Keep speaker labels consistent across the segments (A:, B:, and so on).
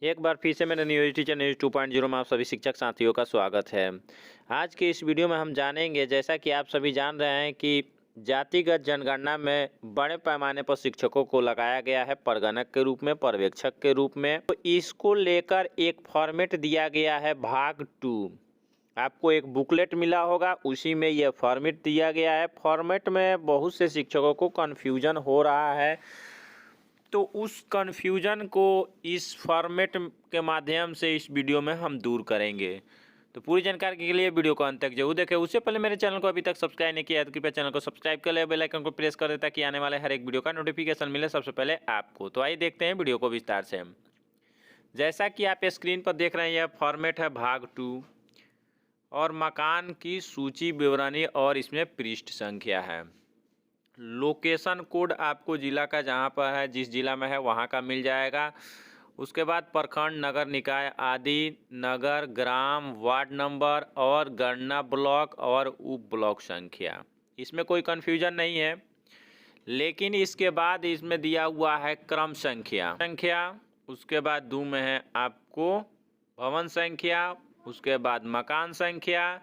A: एक बार फिर से मेरे न्यूज टीचर न्यूज 2.0 में आप सभी शिक्षक साथियों का स्वागत है। आज के इस वीडियो में हम जानेंगे, जैसा कि आप सभी जान रहे हैं कि जातिगत जनगणना में बड़े पैमाने पर शिक्षकों को लगाया गया है परगणक के रूप में, पर्यवेक्षक के रूप में। तो इसको लेकर एक फॉर्मेट दिया गया है भाग 2। आपको एक बुकलेट मिला होगा, उसी में यह फॉर्मेट दिया गया है। फॉर्मेट में बहुत से शिक्षकों को कन्फ्यूजन हो रहा है, तो उस कन्फ्यूजन को इस फॉर्मेट के माध्यम से इस वीडियो में हम दूर करेंगे। तो पूरी जानकारी के लिए वीडियो को अंत तक जरूर देखें। उससे पहले मेरे चैनल को अभी तक सब्सक्राइब नहीं किया है तो कृपया चैनल को सब्सक्राइब कर ले, बेल आइकन को प्रेस कर दे ताकि आने वाले हर एक वीडियो का नोटिफिकेशन मिले सबसे पहले आपको। तो आइए देखते हैं वीडियो को विस्तार से। जैसा कि आप स्क्रीन पर देख रहे हैं, यह फॉर्मेट है भाग 2 और मकान की सूची विवरणी और इसमें पृष्ठ संख्या है। लोकेशन कोड आपको जिला का जहाँ पर है, जिस जिला में है वहाँ का मिल जाएगा। उसके बाद प्रखंड, नगर निकाय आदि, नगर, ग्राम, वार्ड नंबर और गणना ब्लॉक और उप ब्लॉक संख्या। इसमें कोई कन्फ्यूजन नहीं है। लेकिन इसके बाद इसमें दिया हुआ है क्रम संख्या। उसके बाद 2 में है आपको भवन संख्या। उसके बाद मकान संख्या,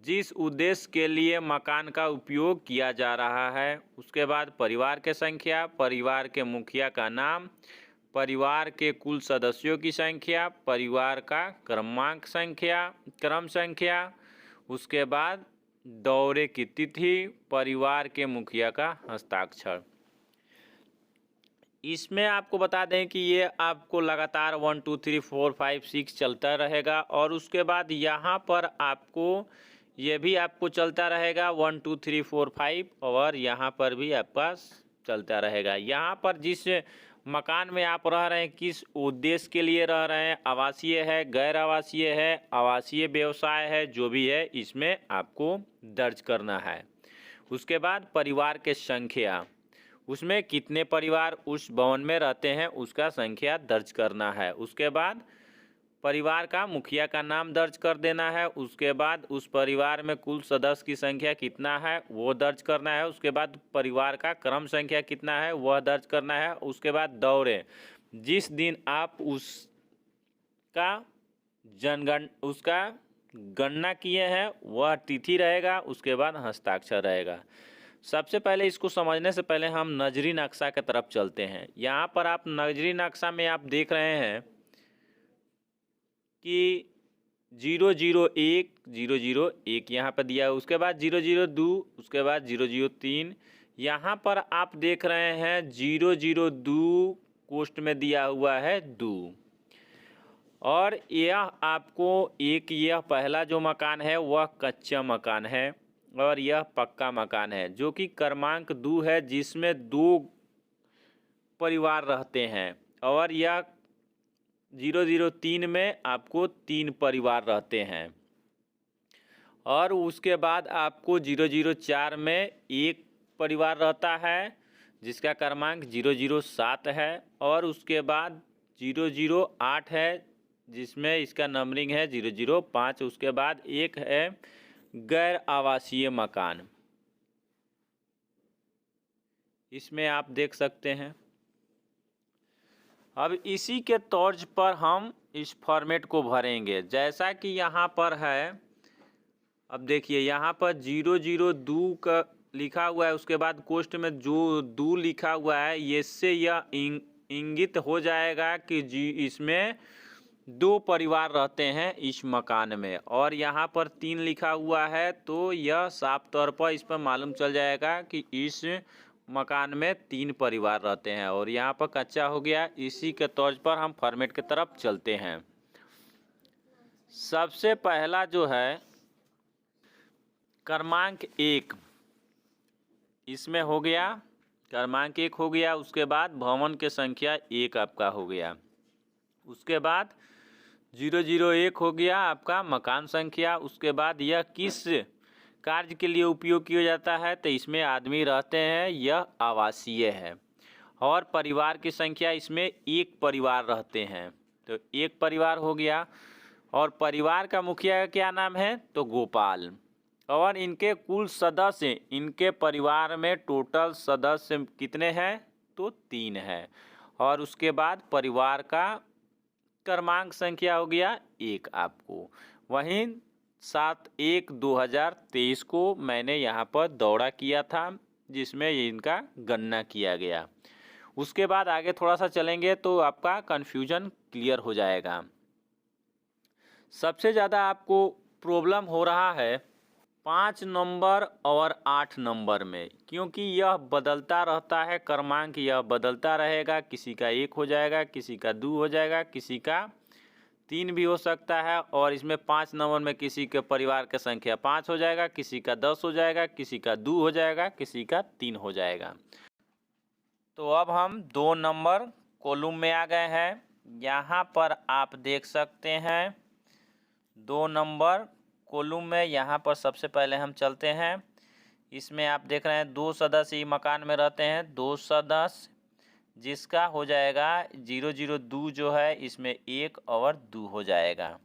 A: जिस उद्देश्य के लिए मकान का उपयोग किया जा रहा है। उसके बाद परिवार के संख्या, परिवार के मुखिया का नाम, परिवार के कुल सदस्यों की संख्या, परिवार का क्रम संख्या। उसके बाद दौरे की तिथि, परिवार के मुखिया का हस्ताक्षर। इसमें आपको बता दें कि ये आपको लगातार 1 2 3 4 5 6 चलता रहेगा। और उसके बाद यहाँ पर आपको ये भी आपको चलता रहेगा 1 2 3 4 5 और यहाँ पर भी आपका चलता रहेगा। यहाँ पर जिस मकान में आप रह रहे हैं, किस उद्देश्य के लिए रह रहे हैं, आवासीय है, गैर आवासीय है, आवासीय व्यवसाय है, जो भी है इसमें आपको दर्ज करना है। उसके बाद परिवार के संख्या, उसमें कितने परिवार उस भवन में रहते हैं उसका संख्या दर्ज करना है। उसके बाद परिवार का मुखिया का नाम दर्ज कर देना है। उसके बाद उस परिवार में कुल सदस्य की संख्या कितना है वो दर्ज करना है। उसके बाद परिवार का क्रम संख्या कितना है वह दर्ज करना है। उसके बाद दौरे, जिस दिन आप उसका गणना किए हैं वह तिथि रहेगा। उसके बाद हस्ताक्षर रहेगा। सबसे पहले इसको समझने से पहले हम नजरी नक्शा की तरफ चलते हैं। यहाँ पर आप नजरी नक्शा में आप देख रहे हैं कि 001 यहाँ पर दिया है। उसके बाद 002, उसके बाद 003। यहाँ पर आप देख रहे हैं 002 कोष्ठ में दिया हुआ है 2। और यह आपको यह पहला जो मकान है वह कच्चा मकान है और यह पक्का मकान है जो कि क्रमांक 2 है, जिसमें 2 परिवार रहते हैं। और यह 003 में आपको 3 परिवार रहते हैं। और उसके बाद आपको 004 में 1 परिवार रहता है जिसका क्रमांक 007 है। और उसके बाद 008 है जिसमें इसका नंबरिंग है 005। उसके बाद एक है गैर आवासीय मकान, इसमें आप देख सकते हैं। अब इसी के तर्ज पर हम इस फॉर्मेट को भरेंगे जैसा कि यहाँ पर है। अब देखिए यहाँ पर 002 का लिखा हुआ है। उसके बाद कोष्ठ में जो 2 लिखा हुआ है, इससे यह इंगित हो जाएगा कि इसमें 2 परिवार रहते हैं इस मकान में। और यहाँ पर 3 लिखा हुआ है, तो यह साफ तौर पर इस पर मालूम चल जाएगा कि इस मकान में 3 परिवार रहते हैं। और यहाँ पर कच्चा हो गया। इसी के तौर पर हम फॉर्मेट की तरफ चलते हैं। सबसे पहला जो है क्रमांक 1, इसमें हो गया क्रमांक 1 हो गया। उसके बाद भवन के संख्या 1 आपका हो गया। उसके बाद 001 हो गया आपका मकान संख्या। उसके बाद यह किस कार्य के लिए उपयोग किया जाता है, तो इसमें आदमी रहते हैं, यह आवासीय है। और परिवार की संख्या, इसमें 1 परिवार रहते हैं, तो 1 परिवार हो गया। और परिवार का मुखिया का क्या नाम है, तो गोपाल। और इनके कुल सदस्य, इनके परिवार में टोटल सदस्य कितने हैं, तो 3 है। और उसके बाद परिवार का क्रमांक संख्या हो गया 1 आपको। वहीं 7/1/2023 को मैंने यहाँ पर दौड़ा किया था, जिसमें इनका गणना किया गया। उसके बाद आगे थोड़ा सा चलेंगे तो आपका कन्फ्यूजन क्लियर हो जाएगा। सबसे ज़्यादा आपको प्रॉब्लम हो रहा है 5 नंबर और 8 नंबर में, क्योंकि यह बदलता रहता है क्रमांक, यह बदलता रहेगा। किसी का 1 हो जाएगा, किसी का 2 हो जाएगा, किसी का 3 भी हो सकता है। और इसमें 5 नंबर में किसी के परिवार की संख्या 5 हो जाएगा, किसी का 10 हो जाएगा, किसी का 2 हो जाएगा, किसी का 3 हो जाएगा। तो अब हम 2 नंबर कॉलम में आ गए हैं। यहाँ पर आप देख सकते हैं 2 नंबर कॉलम में। यहाँ पर सबसे पहले हम चलते हैं। इसमें आप देख रहे हैं 2 सदस्य ही मकान में रहते हैं, 2 सदस्य, जिसका हो जाएगा 002 जो है इसमें 1 और 2 हो जाएगा।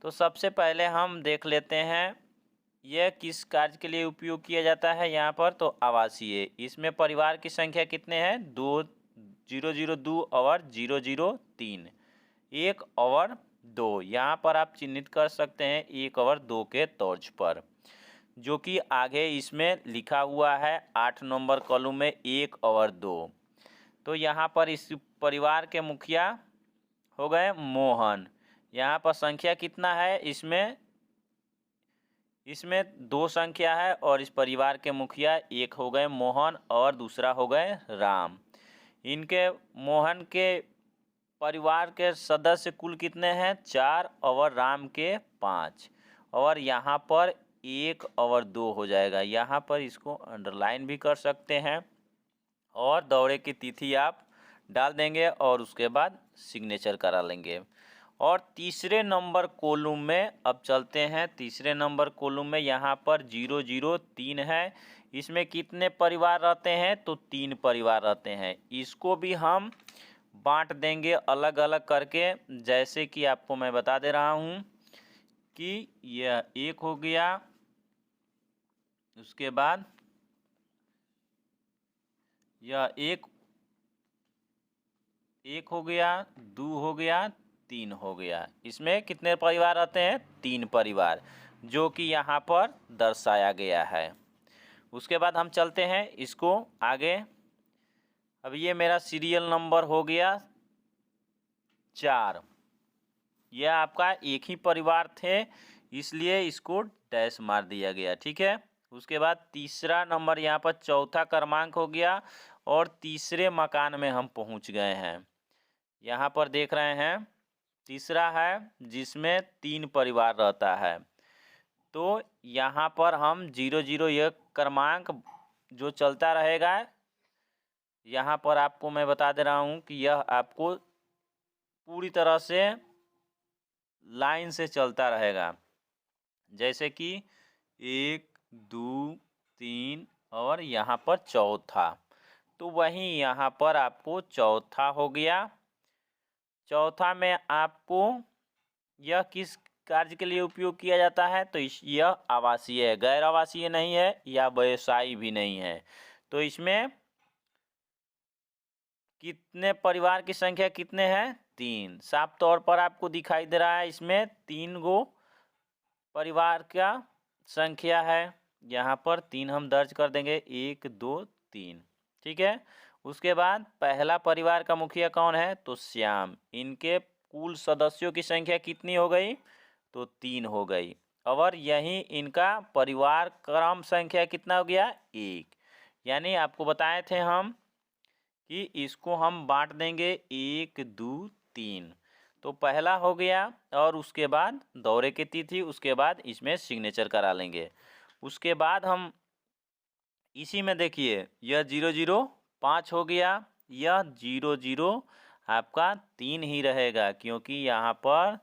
A: तो सबसे पहले हम देख लेते हैं यह किस कार्य के लिए उपयोग किया जाता है। यहाँ पर तो आवासीय, इसमें परिवार की संख्या कितने हैं 2, 002 और 003, 1 और 2। यहाँ पर आप चिन्हित कर सकते हैं 1 और 2 के तर्ज पर, जो कि आगे इसमें लिखा हुआ है 8 नंबर कॉलम में 1 और 2। तो यहाँ पर इस परिवार के मुखिया हो गए मोहन। यहाँ पर संख्या कितना है, इसमें 2 संख्या है और इस परिवार के मुखिया एक हो गए मोहन और दूसरा हो गए राम। इनके मोहन के परिवार के सदस्य कुल कितने हैं 4 और राम के 5। और यहाँ पर 1 और 2 हो जाएगा। यहाँ पर इसको अंडरलाइन भी कर सकते हैं और दौरे की तिथि आप डाल देंगे और उसके बाद सिग्नेचर करा लेंगे। और तीसरे नंबर कॉलम में अब चलते हैं। तीसरे नंबर कॉलम में यहाँ पर 003 है। इसमें कितने परिवार रहते हैं तो 3 परिवार रहते हैं। इसको भी हम बांट देंगे अलग अलग करके, जैसे कि आपको मैं बता दे रहा हूँ कि यह 1 हो गया, उसके बाद यह 1 हो गया, 2 हो गया, 3 हो गया। इसमें कितने परिवार रहते हैं 3 परिवार, जो कि यहाँ पर दर्शाया गया है। उसके बाद हम चलते हैं इसको आगे। अब ये मेरा सीरियल नंबर हो गया 4। यह आपका एक ही परिवार थे, इसलिए इसको डैश मार दिया गया, ठीक है। उसके बाद तीसरा नंबर यहाँ पर चौथा क्रमांक हो गया और तीसरे मकान में हम पहुँच गए हैं। यहाँ पर देख रहे हैं तीसरा है जिसमें 3 परिवार रहता है। तो यहाँ पर हम 00 यह क्रमांक जो चलता रहेगा, यहाँ पर आपको मैं बता दे रहा हूँ कि यह आपको पूरी तरह से लाइन से चलता रहेगा, जैसे कि 1, 2, 3 और यहाँ पर चौथा। तो वहीं यहाँ पर आपको चौथा हो गया। चौथा में आपको यह किस कार्य के लिए उपयोग किया जाता है तो यह आवासीय है, गैर आवासीय नहीं है या व्यवसायी भी नहीं है। तो इसमें कितने परिवार की संख्या कितने हैं 3। साफ तौर पर आपको दिखाई दे रहा है इसमें 3 गो परिवार का संख्या है। यहाँ पर 3 हम दर्ज कर देंगे, 1, 2, 3, ठीक है। उसके बाद पहला परिवार का मुखिया कौन है तो श्याम। इनके कुल सदस्यों की संख्या कितनी हो गई तो 3 हो गई। और यहीं इनका परिवार क्रम संख्या कितना हो गया 1। यानी आपको बताए थे हम कि इसको हम बांट देंगे 1, 2, 3। तो पहला हो गया और उसके बाद दौरे की तिथि, उसके बाद इसमें सिग्नेचर करा लेंगे। उसके बाद हम इसी में देखिए यह 005 हो गया, यह 00 आपका 3 ही रहेगा, क्योंकि यहाँ पर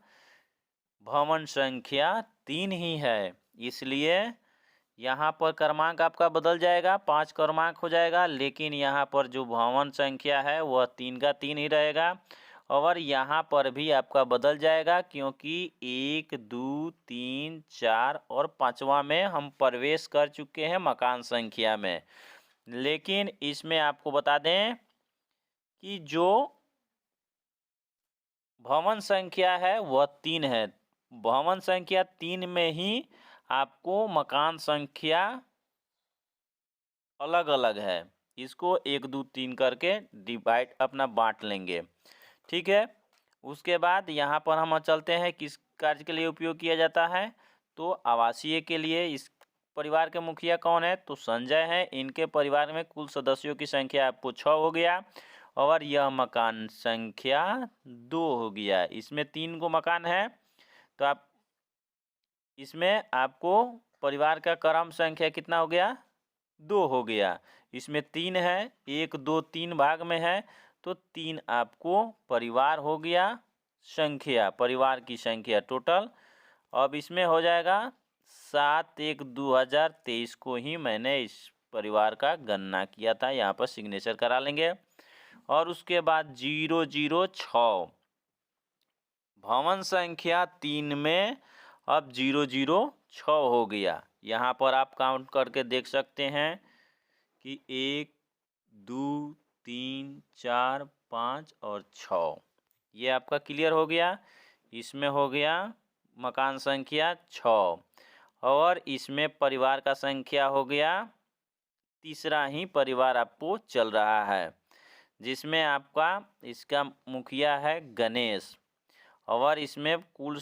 A: भवन संख्या 3 ही है, इसलिए यहाँ पर क्रमांक आपका बदल जाएगा, 5 क्रमांक हो जाएगा। लेकिन यहाँ पर जो भवन संख्या है वह 3 का 3 ही रहेगा। और यहाँ पर भी आपका बदल जाएगा, क्योंकि 1, 2, 3, 4 और 5वां में हम प्रवेश कर चुके हैं मकान संख्या में। लेकिन इसमें आपको बता दें कि जो भवन संख्या है वह 3 है। भवन संख्या 3 में ही आपको मकान संख्या अलग अलग है। इसको 1 2 3 करके डिवाइड अपना बांट लेंगे। ठीक है। उसके बाद यहाँ पर हम चलते हैं किस कार्य के लिए उपयोग किया जाता है, तो आवासीय के लिए। इस परिवार के मुखिया कौन है, तो संजय है। इनके परिवार में कुल सदस्यों की संख्या आपको 6 हो गया और यह मकान संख्या 2 हो गया। इसमें 3 को मकान है तो आप इसमें आपको परिवार का क्रम संख्या कितना हो गया, 2 हो गया। इसमें 3 है, 1 2 3 भाग में है तो 3 आपको परिवार हो गया संख्या, परिवार की संख्या टोटल। अब इसमें हो जाएगा 7/1/2023 को ही मैंने इस परिवार का गणना किया था। यहाँ पर सिग्नेचर करा लेंगे। और उसके बाद 006 भवन संख्या 3 में अब 006 हो गया। यहाँ पर आप काउंट करके देख सकते हैं कि 1 2 3 4 5 और 6, ये आपका क्लियर हो गया। इसमें हो गया मकान संख्या 6 और इसमें परिवार का संख्या हो गया, तीसरा ही परिवार आपको चल रहा है जिसमें आपका इसका मुखिया है गणेश। और इसमें कुल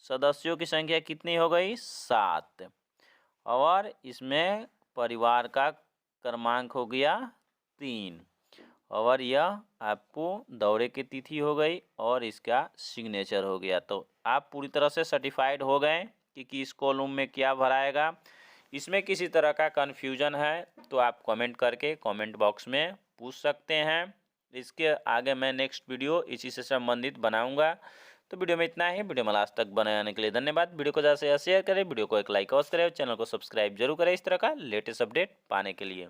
A: सदस्यों की संख्या कितनी हो गई, 7। और इसमें परिवार का क्रमांक हो गया 3। और यह आपको दौरे की तिथि हो गई और इसका सिग्नेचर हो गया। तो आप पूरी तरह से सर्टिफाइड हो गए कि किस कॉलम में क्या भराएगा। इसमें किसी तरह का कन्फ्यूजन है तो आप कमेंट करके कमेंट बॉक्स में पूछ सकते हैं। इसके आगे मैं नेक्स्ट वीडियो इसी से संबंधित बनाऊंगा। तो वीडियो में इतना ही। वीडियो में लास्ट तक बने रहने के लिए धन्यवाद। वीडियो को ज़्यादा से ज़्यादा शेयर करें, वीडियो को एक लाइक अवश्य करें और चैनल को सब्सक्राइब जरूर करें इस तरह का लेटेस्ट अपडेट पाने के लिए।